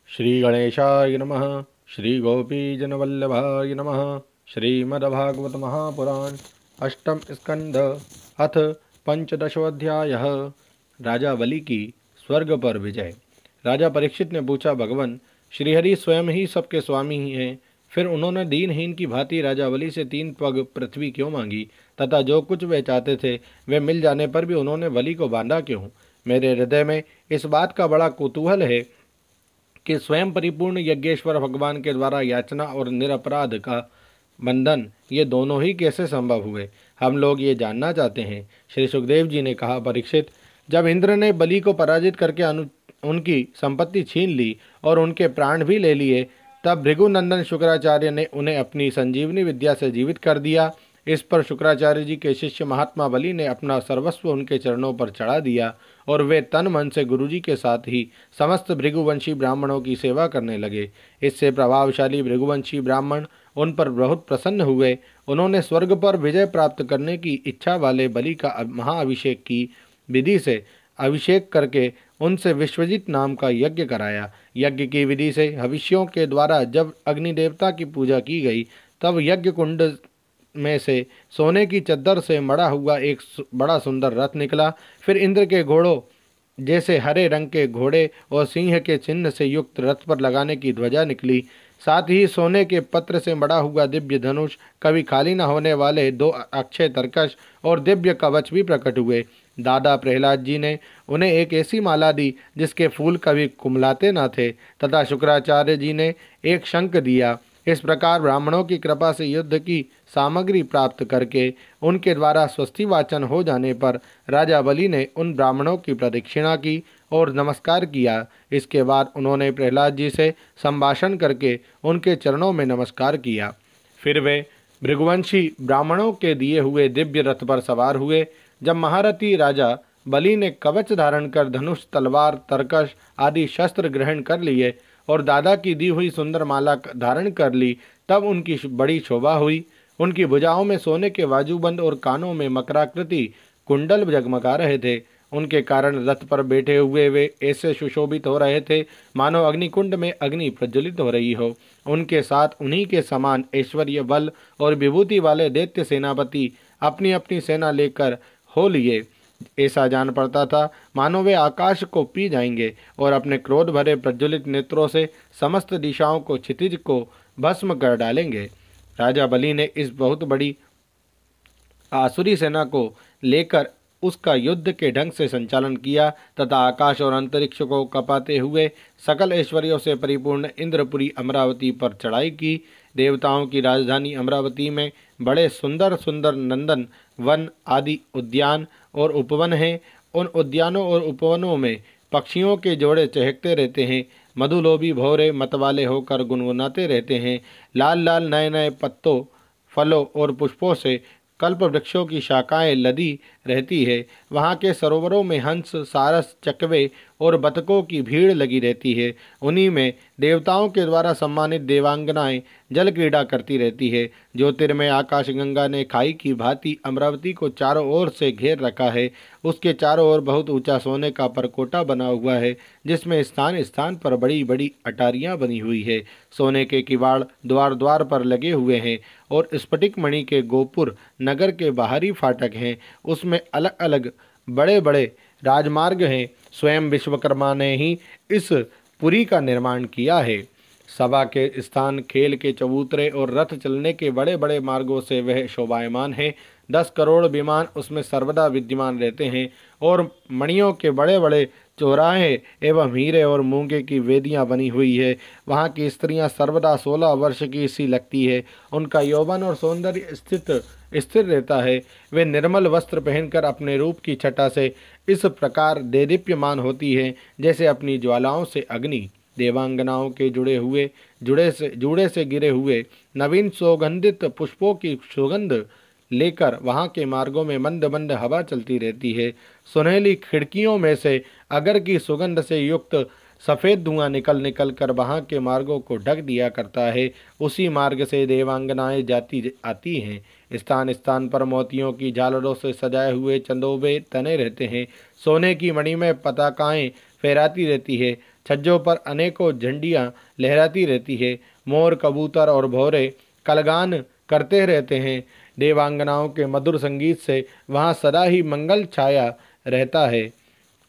श्री गणेशाय नमः। श्री गोपीजनवल्लभाय नमः। श्रीमद्भागवत महापुराण अष्टम स्कंध अथ पंचदशोऽध्यायः। राजा बलि की स्वर्ग पर विजय। राजा परीक्षित ने पूछा, भगवान श्रीहरि स्वयं ही सबके स्वामी ही हैं, फिर उन्होंने दीनहीन की भांति राजा बलि से 3 पग पृथ्वी क्यों मांगी, तथा जो कुछ वे चाहते थे वे मिल जाने पर भी उन्होंने बलि को बांधा क्यों। मेरे हृदय में इस बात का बड़ा कुतूहल है कि स्वयं परिपूर्ण यज्ञेश्वर भगवान के द्वारा याचना और निरपराध का बंधन ये दोनों ही कैसे संभव हुए, हम लोग ये जानना चाहते हैं। श्री सुखदेव जी ने कहा, परीक्षित, जब इंद्र ने बलि को पराजित करके उनकी संपत्ति छीन ली और उनके प्राण भी ले लिए, तब भृगुनंदन शुक्राचार्य ने उन्हें अपनी संजीवनी विद्या से जीवित कर दिया। इस पर शुक्राचार्य जी के शिष्य महात्मा बलि ने अपना सर्वस्व उनके चरणों पर चढ़ा दिया और वे तन मन से गुरुजी के साथ ही समस्त भृगुवंशी ब्राह्मणों की सेवा करने लगे। इससे प्रभावशाली भृगुवंशी ब्राह्मण उन पर बहुत प्रसन्न हुए। उन्होंने स्वर्ग पर विजय प्राप्त करने की इच्छा वाले बलि का महाअभिषेक की विधि से अभिषेक करके उनसे विश्वजित नाम का यज्ञ कराया। यज्ञ की विधि से हविष्यों के द्वारा जब अग्निदेवता की पूजा की गई, तब यज्ञ कुंड में से सोने की चद्दर से मढ़ा हुआ एक बड़ा सुंदर रथ निकला। फिर इंद्र के घोड़ों जैसे हरे रंग के घोड़े और सिंह के चिन्ह से युक्त रथ पर लगाने की ध्वजा निकली। साथ ही सोने के पत्र से मढ़ा हुआ दिव्य धनुष, कभी खाली न होने वाले 2 अक्षय तरकश और दिव्य कवच भी प्रकट हुए। दादा प्रहलाद जी ने उन्हें एक ऐसी माला दी जिसके फूल कभी कुमलाते न थे, तथा शुक्राचार्य जी ने एक शंख दिया। इस प्रकार ब्राह्मणों की कृपा से युद्ध की सामग्री प्राप्त करके उनके द्वारा स्वस्ति वाचन हो जाने पर राजा बलि ने उन ब्राह्मणों की प्रदक्षिणा की और नमस्कार किया। इसके बाद उन्होंने प्रहलाद जी से संभाषण करके उनके चरणों में नमस्कार किया। फिर वे भृगुवंशी ब्राह्मणों के दिए हुए दिव्य रथ पर सवार हुए। जब महारथी राजा बलि ने कवच धारण कर धनुष, तलवार, तरकश आदि शस्त्र ग्रहण कर लिए और दादा की दी हुई सुंदर माला धारण कर ली, तब उनकी बड़ी शोभा हुई। उनकी भुजाओं में सोने के बाजूबंद और कानों में मकराकृति कुंडल जगमगा रहे थे। उनके कारण रथ पर बैठे हुए वे ऐसे सुशोभित हो रहे थे मानो अग्निकुंड में अग्नि प्रज्वलित हो रही हो। उनके साथ उन्हीं के समान ऐश्वर्य, बल और विभूति वाले दैत्य सेनापति अपनी अपनी सेना लेकर हो लिए। ऐसा जान पड़ता था मानो वे आकाश को पी जाएंगे और अपने क्रोध भरे प्रज्वलित नेत्रों से समस्त दिशाओं को क्षितिज को भस्म कर डालेंगे। राजा बलि ने इस बहुत बड़ी आसुरी सेना को लेकर उसका युद्ध के ढंग से संचालन किया तथा आकाश और अंतरिक्ष को कपाते हुए सकल ऐश्वर्यों से परिपूर्ण इंद्रपुरी अमरावती पर चढ़ाई की। देवताओं की राजधानी अमरावती में बड़े सुंदर सुंदर नंदन वन आदि उद्यान और उपवन हैं। उन उद्यानों और उपवनों में पक्षियों के जोड़े चहकते रहते हैं। मधुलोभी भौरे मतवाले होकर गुनगुनाते रहते हैं। लाल लाल नए नए पत्तों, फलों और पुष्पों से कल्प वृक्षों की शाखाएं लदी रहती है। वहाँ के सरोवरों में हंस, सारस, चकवे और बतकों की भीड़ लगी रहती है। उन्हीं में देवताओं के द्वारा सम्मानित देवांगनाएं जल क्रीड़ा करती रहती है। ज्योतिर्मय आकाश गंगा ने खाई की भांति अमरावती को चारों ओर से घेर रखा है। उसके चारों ओर बहुत ऊंचा सोने का परकोटा बना हुआ है, जिसमें स्थान स्थान पर बड़ी बड़ी अटारियां बनी हुई है। सोने के किवाड़ द्वार द्वार पर लगे हुए हैं और स्फटिक मणि के गोपुर नगर के बाहरी फाटक हैं। उसमें अलग अलग बड़े बड़े राजमार्ग हैं। स्वयं विश्वकर्मा ने ही इस पुरी का निर्माण किया है। सभा के स्थान, खेल के चबूतरे और रथ चलने के बड़े बड़े मार्गों से वह शोभायमान है। 10 करोड़ विमान उसमें सर्वदा विद्यमान रहते हैं और मणियों के बड़े बड़े चौराहे एवं हीरे और मूंगे की वेदियां बनी हुई है। वहाँ की स्त्रियां सर्वदा 16 वर्ष की सी लगती है। उनका यौवन और सौंदर्य स्थिर रहता है। वे निर्मल वस्त्र पहनकर अपने रूप की छटा से इस प्रकार देदीप्यमान होती है जैसे अपनी ज्वालाओं से अग्नि। देवांगनाओं के जुड़े से गिरे हुए नवीन सुगंधित पुष्पों की सुगंध लेकर वहाँ के मार्गों में मंद मंद हवा चलती रहती है। सुनहली खिड़कियों में से अगर की सुगंध से युक्त सफ़ेद धुआं निकल निकल कर वहाँ के मार्गों को ढक दिया करता है। उसी मार्ग से देवांगनाएं जाती आती हैं। स्थान स्थान पर मोतियों की झालरों से सजाए हुए चंदोबे तने रहते हैं। सोने की मणि में पताकाएं फहराती रहती है। छज्जों पर अनेकों झंडियाँ लहराती रहती है। मोर, कबूतर और भौरे कलगान करते रहते हैं। देवांगनाओं के मधुर संगीत से वहाँ सदा ही मंगल छाया रहता है।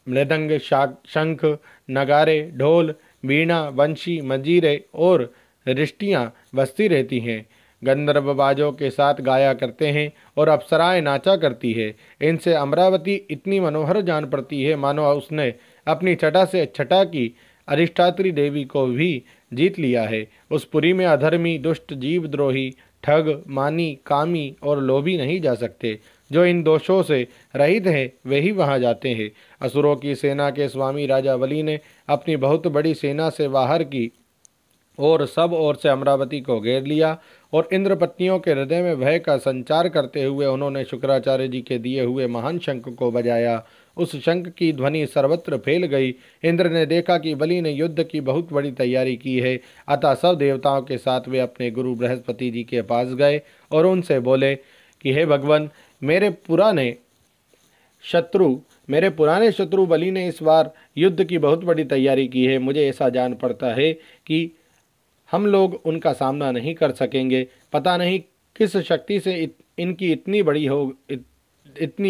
मृदंग, शंख, नगारे, ढोल, वीणा, वंशी, मंजीरे और रिष्टियाँ बजती रहती हैं। गंधर्व बाजों के साथ गाया करते हैं और अप्सराएं नाचा करती है। इनसे अमरावती इतनी मनोहर जान पड़ती है मानो उसने अपनी छटा से छटा की अधिष्ठात्री देवी को भी जीत लिया है। उस पुरी में अधर्मी, दुष्ट, जीवद्रोही, ठग, मानी, कामी और लोभी नहीं जा सकते। जो इन दोषों से रहित हैं वे ही वहाँ जाते हैं। असुरों की सेना के स्वामी राजा बलि ने अपनी बहुत बड़ी सेना से बाहर की और सब ओर से अमरावती को घेर लिया और इंद्रपत्नियों के हृदय में भय का संचार करते हुए उन्होंने शुक्राचार्य जी के दिए हुए महान शंख को बजाया। उस शंख की ध्वनि सर्वत्र फैल गई। इंद्र ने देखा कि बलि ने युद्ध की बहुत बड़ी तैयारी की है, अतः सब देवताओं के साथ वे अपने गुरु बृहस्पति जी के पास गए और उनसे बोले कि हे भगवान, मेरे पुराने शत्रु बलि ने इस बार युद्ध की बहुत बड़ी तैयारी की है। मुझे ऐसा जान पड़ता है कि हम लोग उनका सामना नहीं कर सकेंगे। पता नहीं किस शक्ति से इनकी इतनी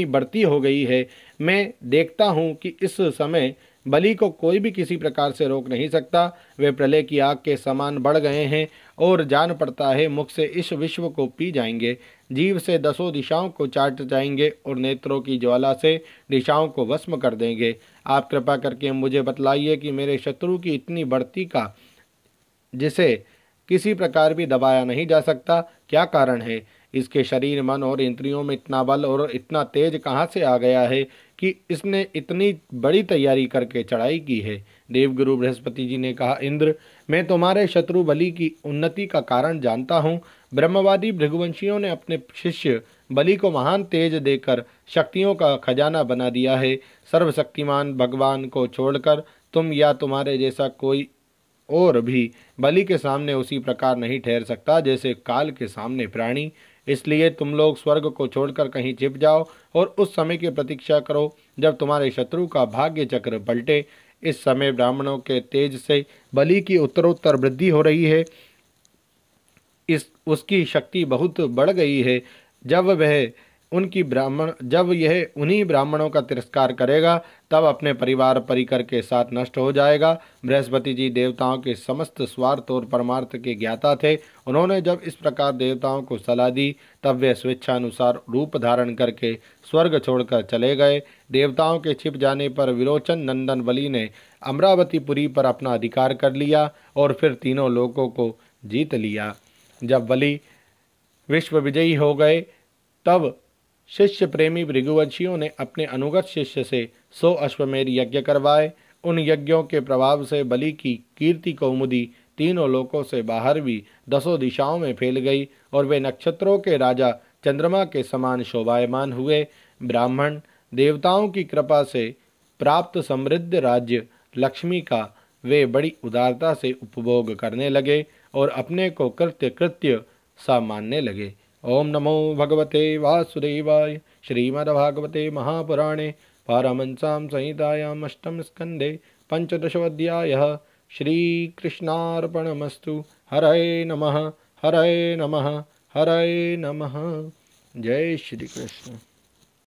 बढ़ती हो गई है। मैं देखता हूँ कि इस समय बलि को कोई भी किसी प्रकार से रोक नहीं सकता। वे प्रलय की आग के समान बढ़ गए हैं और जान पड़ता है मुख से इस विश्व को पी जाएंगे, जीव से दसों दिशाओं को चाट जाएंगे और नेत्रों की ज्वाला से दिशाओं को भस्म कर देंगे। आप कृपा करके मुझे बतलाइए कि मेरे शत्रु की इतनी बढ़ती का, जिसे किसी प्रकार भी दबाया नहीं जा सकता, क्या कारण है? इसके शरीर, मन और इंद्रियों में इतना बल और इतना तेज कहाँ से आ गया है कि इसने इतनी बड़ी तैयारी करके चढ़ाई की है? देवगुरु बृहस्पति जी ने कहा, इंद्र, मैं तुम्हारे शत्रु बलि की उन्नति का कारण जानता हूँ। ब्रह्मवादी भृगुवंशियों ने अपने शिष्य बलि को महान तेज देकर शक्तियों का खजाना बना दिया है। सर्वशक्तिमान भगवान को छोड़कर तुम या तुम्हारे जैसा कोई और भी बलि के सामने उसी प्रकार नहीं ठहर सकता जैसे काल के सामने प्राणी। इसलिए तुम लोग स्वर्ग को छोड़कर कहीं छिप जाओ और उस समय की प्रतीक्षा करो जब तुम्हारे शत्रु का भाग्य चक्र पलटे। इस समय ब्राह्मणों के तेज से बलि की उत्तरोत्तर वृद्धि हो रही है। उसकी शक्ति बहुत बढ़ गई है। जब यह उन्हीं ब्राह्मणों का तिरस्कार करेगा तब अपने परिवार परिकर के साथ नष्ट हो जाएगा। बृहस्पति जी देवताओं के समस्त स्वार्थ और परमार्थ के ज्ञाता थे। उन्होंने जब इस प्रकार देवताओं को सलाह दी तब वे स्वेच्छानुसार रूप धारण करके स्वर्ग छोड़कर चले गए। देवताओं के छिप जाने पर विरोचन नंदन बलि ने अमरावतीपुरी पर अपना अधिकार कर लिया और फिर तीनों लोकों को जीत लिया। जब बलि विश्व विजयी हो गए तब शिष्य प्रेमी भृगुवंशियों ने अपने अनुगत शिष्य से 100 अश्वमेध यज्ञ करवाए। उन यज्ञों के प्रभाव से बलि की कीर्ति कौमुदी तीनों लोकों से बाहर भी दसों दिशाओं में फैल गई और वे नक्षत्रों के राजा चंद्रमा के समान शोभायमान हुए। ब्राह्मण देवताओं की कृपा से प्राप्त समृद्ध राज्य लक्ष्मी का वे बड़ी उदारता से उपभोग करने लगे और अपने को कृत्य सा मानने लगे। ओम नमो भगवते वासुदेवाय। श्रीमद्भागवते महापुराणे पारमहंस्यां संहितायाम् अष्टम स्कंदे पंचदशोऽध्यायः। श्रीकृष्णार्पणमस्तु। हरये नमः, हरये नमः, हरये नमः। जय श्री कृष्ण।